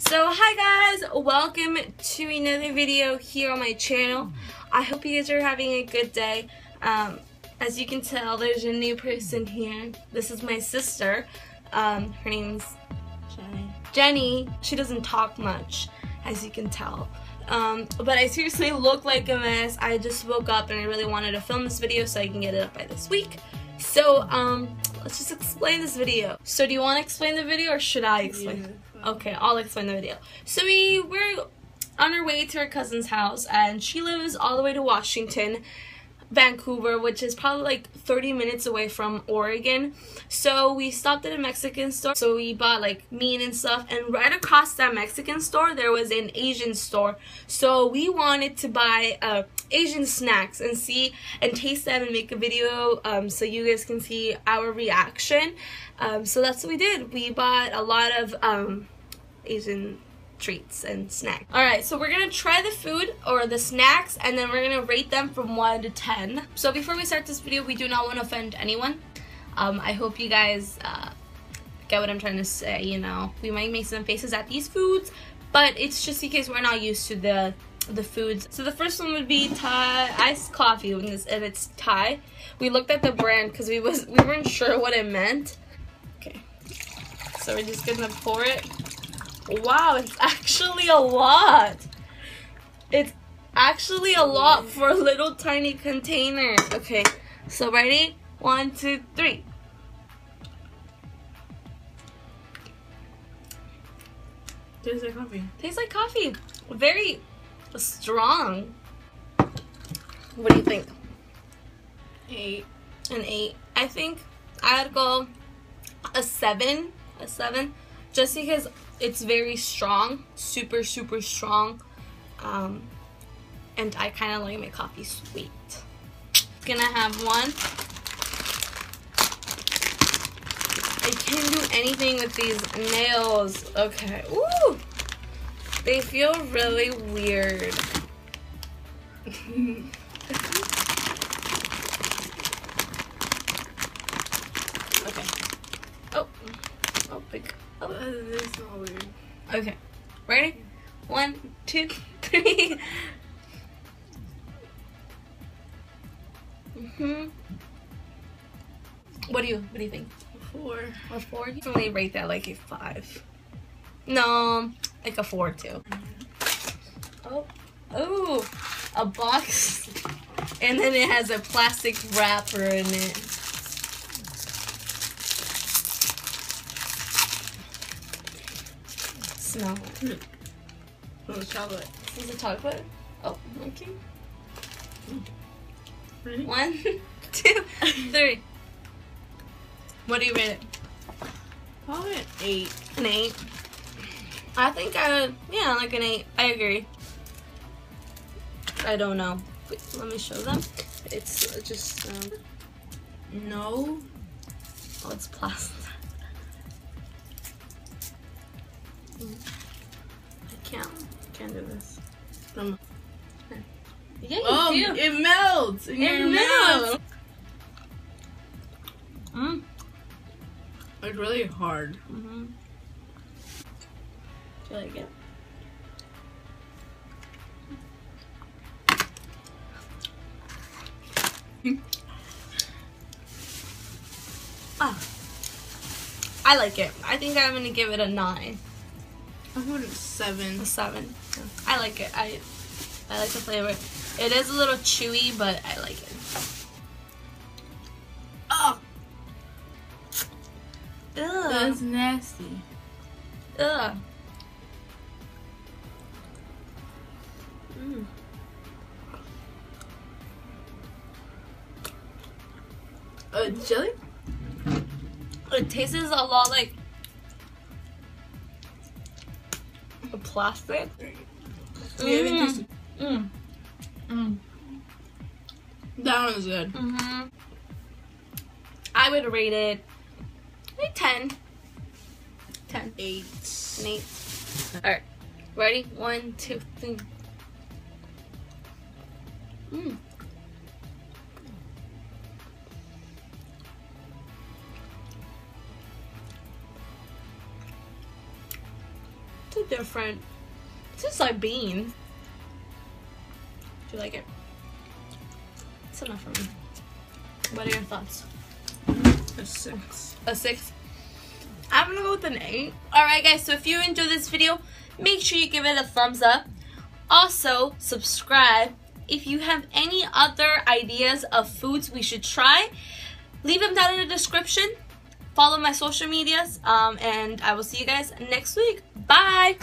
So hi guys, welcome to another video here on my channel. I hope you guys are having a good day. As you can tell, there's a new person here. This is my sister. Her name's Jenny. She doesn't talk much, as you can tell. But I seriously look like a mess. I just woke up and I really wanted to film this video so I can get it up by this week. So let's just explain this video. So do you want to explain the video or should I explain it? Okay, I'll explain the video. So we're on our way to her cousin's house, and she lives all the way to Washington, Vancouver, which is probably like 30 minutes away from Oregon. So we stopped at a Mexican store. So we bought like meat and stuff, and right across that Mexican store there was an Asian store. So we wanted to buy Asian snacks and see and taste them and make a video so you guys can see our reaction. So that's what we did. We bought a lot of Asian treats and snacks. Alright, so we're gonna try the food or the snacks, and then we're gonna rate them from 1 to 10. So before we start this video, we do not want to offend anyone. I hope you guys get what I'm trying to say. You know, we might make some faces at these foods, but it's just because we're not used to the foods. So the first one would be Thai iced coffee, and it's Thai. We looked at the brand because we weren't sure what it meant. Okay, so we're just gonna pour it. Wow, it's actually a lot. It's actually a lot for a little tiny container. Okay, so ready? 1, 2, 3. Tastes like coffee. Tastes like coffee. Very strong. What do you think? 8. An 8. I think I'd go a 7. A 7. Just because it's very strong. Super, super strong. And I kind of like my coffee sweet. Gonna have one. I can't do anything with these nails. Okay. Ooh! They feel really weird. Okay. Oh. Oh, big. Oh. This is all weird. Okay. Ready? 1, 2, 3. What do you think? 4. A 4? You can only rate that like a 5. No, like a 4 too. Oh, oh, a box, and then it has a plastic wrapper in it. Smell it. Oh, chocolate. This is a chocolate. Oh, okay. Ready? 1, 2, 3. What do you rate it? Probably an 8. An 8. I think I would, yeah, like an 8. I agree. I don't know. Wait, let me show them. It's just, No. oh, it's plastic. I can't do this. Yeah, you Oh, do. it melts in your melts. mouth. It's really hard. Mm-hmm. Do you like it? Ah, I like it. I think I'm gonna give it a 9. I put it 7. A 7. I like it. I like the flavor. It is a little chewy, but I like it. Oh. Ugh. That's nasty. Ugh. Jelly? It tastes a lot like a plastic. That one's good. I would rate it like 10. 10. 8. An 8. Alright. Ready? 1, 2, 3. It's different. It's just like beans. Do you like it? It's enough for me. What are your thoughts? A 6. A 6? I'm gonna go with an 8. Alright guys, so if you enjoyed this video, make sure you give it a thumbs up. Also, subscribe. If you have any other ideas of foods we should try, leave them down in the description. Follow my social medias, and I will see you guys next week. Bye!